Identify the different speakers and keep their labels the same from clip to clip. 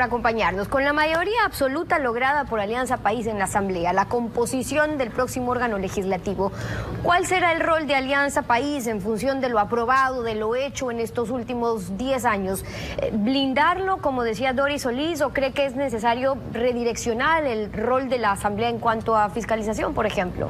Speaker 1: Acompañarnos. Con la mayoría absoluta lograda por Alianza País en la Asamblea, la composición del próximo órgano legislativo, ¿cuál será el rol de Alianza País en función de lo aprobado, de lo hecho en estos últimos 10 años? ¿Blindarlo, como decía Doris Solís, o cree que es necesario redireccionar el rol de la Asamblea en cuanto a fiscalización, por ejemplo?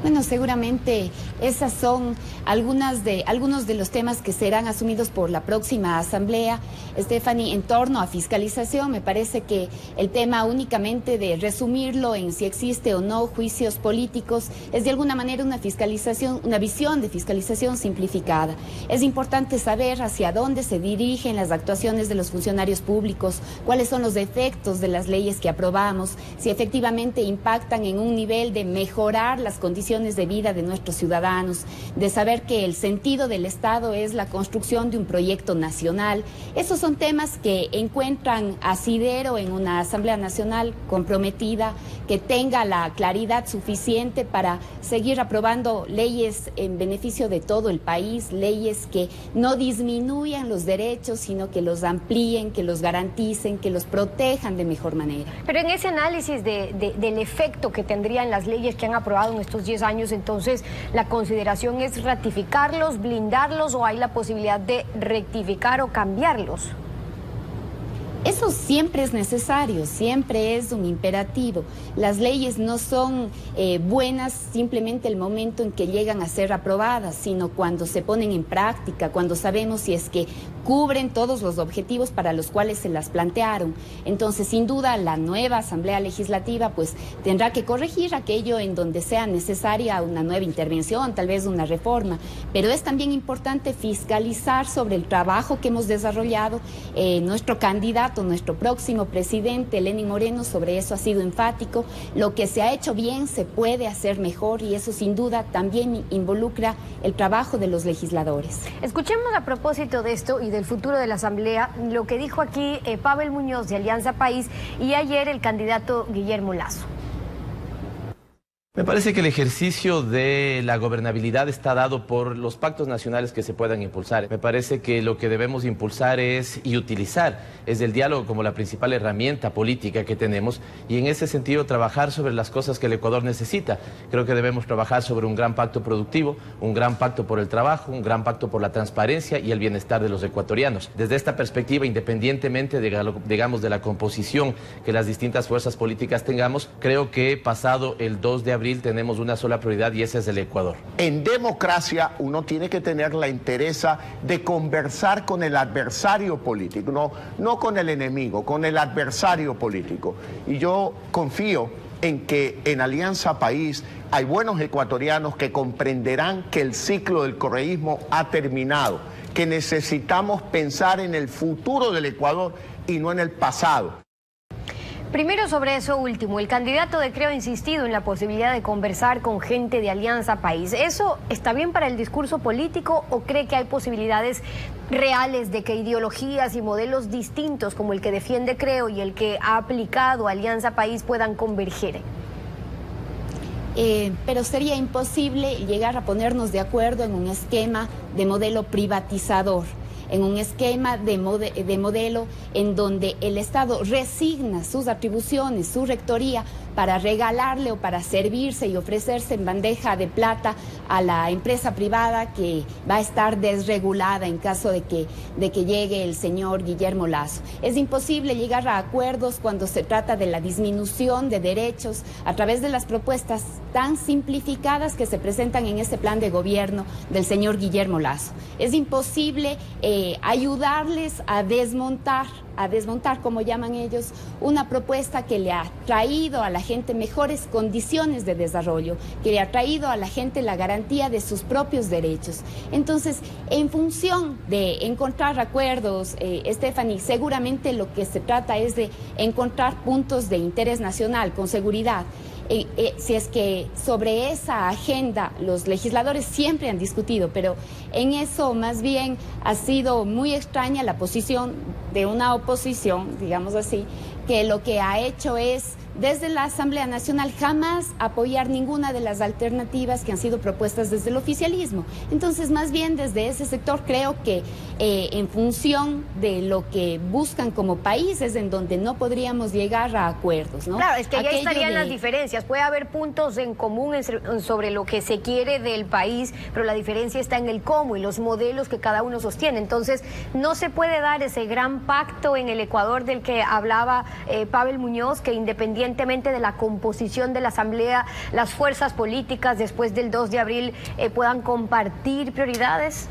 Speaker 2: Bueno, seguramente esas son algunos de los temas que serán asumidos por la próxima Asamblea. Stephanie, en torno a fiscalización, me parece que el tema únicamente de resumirlo en si existe o no juicios políticos es de alguna manera una fiscalización, una visión de fiscalización simplificada. Es importante saber hacia dónde se dirigen las actuaciones de los funcionarios públicos, cuáles son los efectos de las leyes que aprobamos, si efectivamente impactan en un nivel de mejorar las condiciones de vida de nuestros ciudadanos, de saber que el sentido del Estado es la construcción de un proyecto nacional. Esos son temas que encuentran asidero en una Asamblea Nacional comprometida, que tenga la claridad suficiente para seguir aprobando leyes en beneficio de todo el país, leyes que no disminuyan los derechos, sino que los amplíen, que los garanticen, que los protejan de mejor manera.
Speaker 1: Pero en ese análisis del efecto que tendrían las leyes que han aprobado en estos 10 años, entonces, ¿la consideración es ratificarlos, blindarlos, o hay la posibilidad de rectificar o cambiarlos?
Speaker 2: Eso siempre es necesario, siempre es un imperativo. Las leyes no son buenas simplemente el momento en que llegan a ser aprobadas, sino cuando se ponen en práctica, cuando sabemos si es que cubren todos los objetivos para los cuales se las plantearon. Entonces, sin duda, la nueva Asamblea Legislativa pues tendrá que corregir aquello en donde sea necesaria una nueva intervención, tal vez una reforma, pero es también importante fiscalizar sobre el trabajo que hemos desarrollado. Nuestro candidato, nuestro próximo presidente, Lenín Moreno, sobre eso ha sido enfático. Lo que se ha hecho bien se puede hacer mejor, y eso sin duda también involucra el trabajo de los legisladores.
Speaker 1: Escuchemos a propósito de esto y del futuro de la Asamblea lo que dijo aquí Pavel Muñoz de Alianza País y ayer el candidato Guillermo Lasso.
Speaker 3: Me parece que el ejercicio de la gobernabilidad está dado por los pactos nacionales que se puedan impulsar. Me parece que lo que debemos impulsar y utilizar es el diálogo como la principal herramienta política que tenemos, y en ese sentido trabajar sobre las cosas que el Ecuador necesita. Creo que debemos trabajar sobre un gran pacto productivo, un gran pacto por el trabajo, un gran pacto por la transparencia y el bienestar de los ecuatorianos. Desde esta perspectiva, independientemente digamos, de la composición que las distintas fuerzas políticas tengamos, creo que pasado el 2 de abril tenemos una sola prioridad, y esa es el Ecuador.
Speaker 4: En democracia uno tiene que tener la entereza de conversar con el adversario político, no con el enemigo, con el adversario político. Y yo confío en que en Alianza País hay buenos ecuatorianos que comprenderán que el ciclo del correísmo ha terminado, que necesitamos pensar en el futuro del Ecuador y no en el pasado.
Speaker 1: Primero, sobre eso último, el candidato de Creo ha insistido en la posibilidad de conversar con gente de Alianza País. ¿Eso está bien para el discurso político, o cree que hay posibilidades reales de que ideologías y modelos distintos como el que defiende Creo y el que ha aplicado Alianza País puedan converger?
Speaker 2: Pero sería imposible llegar a ponernos de acuerdo en un esquema de modelo privatizador, en un esquema de modelo en donde el Estado resigna sus atribuciones, su rectoría, para regalarle o para servirse y ofrecerse en bandeja de plata a la empresa privada que va a estar desregulada en caso de que llegue el señor Guillermo Lasso. Es imposible llegar a acuerdos cuando se trata de la disminución de derechos a través de las propuestas tan simplificadas que se presentan en este plan de gobierno del señor Guillermo Lasso. Es imposible ayudarles a desmontar, como llaman ellos, una propuesta que le ha traído a la gente mejores condiciones de desarrollo, que le ha traído a la gente la garantía de sus propios derechos. Entonces, en función de encontrar acuerdos, Stephanie, seguramente lo que se trata es de encontrar puntos de interés nacional con seguridad. Si es que sobre esa agenda los legisladores siempre han discutido, pero en eso más bien ha sido muy extraña la posición de una oposición, digamos así, que lo que ha hecho es desde la Asamblea Nacional jamás apoyar ninguna de las alternativas que han sido propuestas desde el oficialismo. Entonces, más bien desde ese sector creo que en función de lo que buscan como país es en donde no podríamos llegar a acuerdos, ¿no?
Speaker 1: Claro, es que ya estarían las diferencias. Puede haber puntos en común sobre lo que se quiere del país, pero la diferencia está en el cómo y los modelos que cada uno sostiene. Entonces, no se puede dar ese gran pacto en el Ecuador del que hablaba Pavel Muñoz, que independientemente de la composición de la Asamblea, las fuerzas políticas después del 2 de abril puedan compartir prioridades.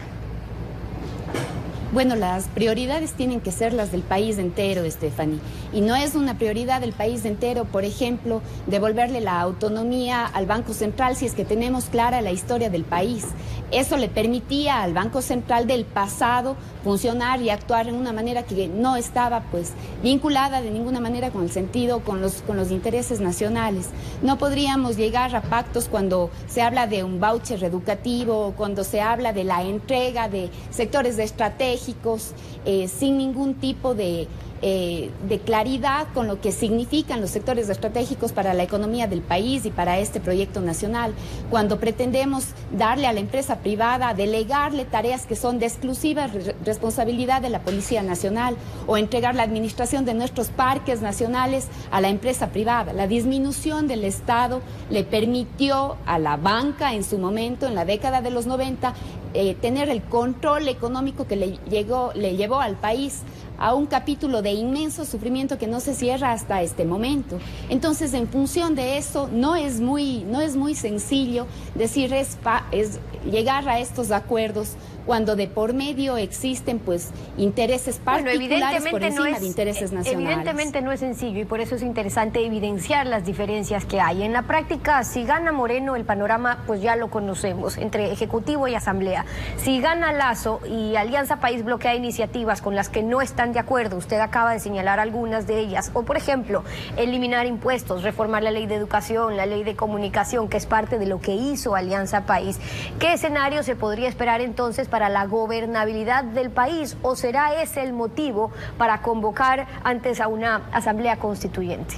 Speaker 2: Bueno, las prioridades tienen que ser las del país entero, Stephanie. Y no es una prioridad del país entero, por ejemplo, devolverle la autonomía al Banco Central si es que tenemos clara la historia del país. Eso le permitía al Banco Central del pasado funcionar y actuar en una manera que no estaba pues vinculada de ninguna manera con el sentido, con los intereses nacionales. No podríamos llegar a pactos cuando se habla de un voucher educativo, cuando se habla de la entrega de sectores estratégicos, sin ningún tipo de claridad con lo que significan los sectores estratégicos para la economía del país y para este proyecto nacional. Cuando pretendemos darle a la empresa privada, delegarle tareas que son de exclusiva responsabilidad de la Policía Nacional o entregar la administración de nuestros parques nacionales a la empresa privada. La disminución del Estado le permitió a la banca en su momento, en la década de los 90, tener el control económico que le llevó al país a un capítulo de inmenso sufrimiento que no se cierra hasta este momento. Entonces, en función de eso, no es muy sencillo decir es llegar a estos acuerdos cuando de por medio existen pues intereses particulares por encima de intereses nacionales.
Speaker 1: Evidentemente no es sencillo y por eso es interesante evidenciar las diferencias que hay. En la práctica, si gana Moreno, el panorama pues ya lo conocemos, entre Ejecutivo y Asamblea. Si gana Lasso y Alianza País bloquea iniciativas con las que no están de acuerdo, usted acaba de señalar algunas de ellas, o por ejemplo, eliminar impuestos, reformar la ley de educación, la ley de comunicación, que es parte de lo que hizo Alianza País. ¿Qué escenario se podría esperar entonces para la gobernabilidad del país, o será ese el motivo para convocar antes a una asamblea constituyente?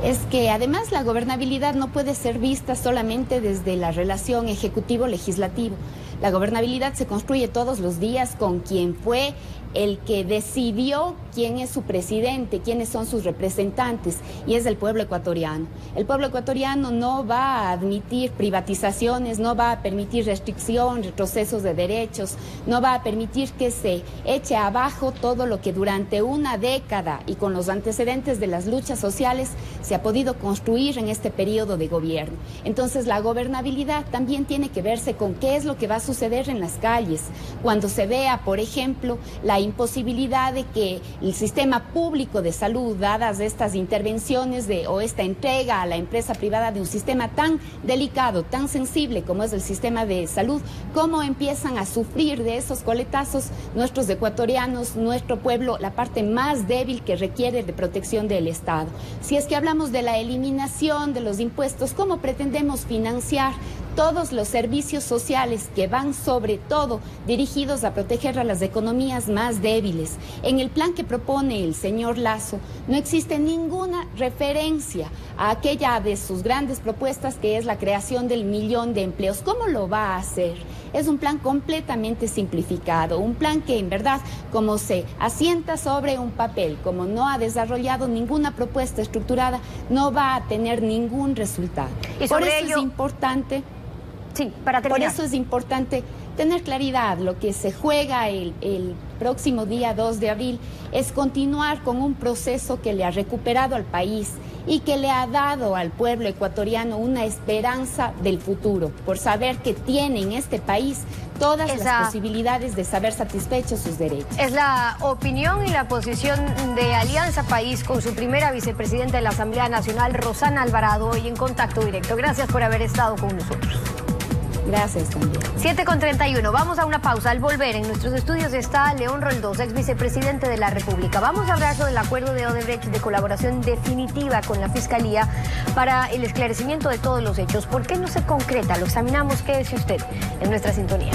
Speaker 2: Es que además la gobernabilidad no puede ser vista solamente desde la relación ejecutivo-legislativo. La gobernabilidad se construye todos los días con quien fue el que decidió quién es su presidente, quiénes son sus representantes, y es el pueblo ecuatoriano. El pueblo ecuatoriano no va a admitir privatizaciones, no va a permitir restricción, retrocesos de derechos, no va a permitir que se eche abajo todo lo que durante una década y con los antecedentes de las luchas sociales se ha podido construir en este periodo de gobierno. Entonces, la gobernabilidad también tiene que verse con qué es lo que va a suceder en las calles, cuando se vea, por ejemplo, la imposibilidad de que el sistema público de salud, dadas estas intervenciones o esta entrega a la empresa privada de un sistema tan delicado, tan sensible como es el sistema de salud, cómo empiezan a sufrir de esos coletazos nuestros ecuatorianos, nuestro pueblo, la parte más débil que requiere de protección del Estado. Si es que hablamos de la eliminación de los impuestos, ¿cómo pretendemos financiar todos los servicios sociales que van sobre todo dirigidos a proteger a las economías más débiles? En el plan que propone el señor Lasso no existe ninguna referencia a aquella de sus grandes propuestas, que es la creación del 1.000.000 de empleos. ¿Cómo lo va a hacer? Es un plan completamente simplificado, un plan que en verdad, como se asienta sobre un papel, como no ha desarrollado ninguna propuesta estructurada, no va a tener ningún resultado.
Speaker 1: Y
Speaker 2: por
Speaker 1: sobre
Speaker 2: eso
Speaker 1: ello...
Speaker 2: es importante...
Speaker 1: Sí, para terminar.
Speaker 2: Por eso es importante tener claridad. Lo que se juega el próximo día 2 de abril es continuar con un proceso que le ha recuperado al país y que le ha dado al pueblo ecuatoriano una esperanza del futuro, por saber que tiene en este país todas las posibilidades de saber satisfechos sus derechos.
Speaker 1: Es la opinión y la posición de Alianza País con su primera vicepresidenta de la Asamblea Nacional, Rosana Alvarado, hoy en Contacto Directo. Gracias por haber estado con nosotros.
Speaker 2: Gracias también.
Speaker 1: 7:31, vamos a una pausa. Al volver, en nuestros estudios está León Roldós, ex vicepresidente de la República. Vamos a hablar sobre el acuerdo de Odebrecht de colaboración definitiva con la Fiscalía para el esclarecimiento de todos los hechos. ¿Por qué no se concreta? Lo examinamos. Quédese usted en nuestra sintonía.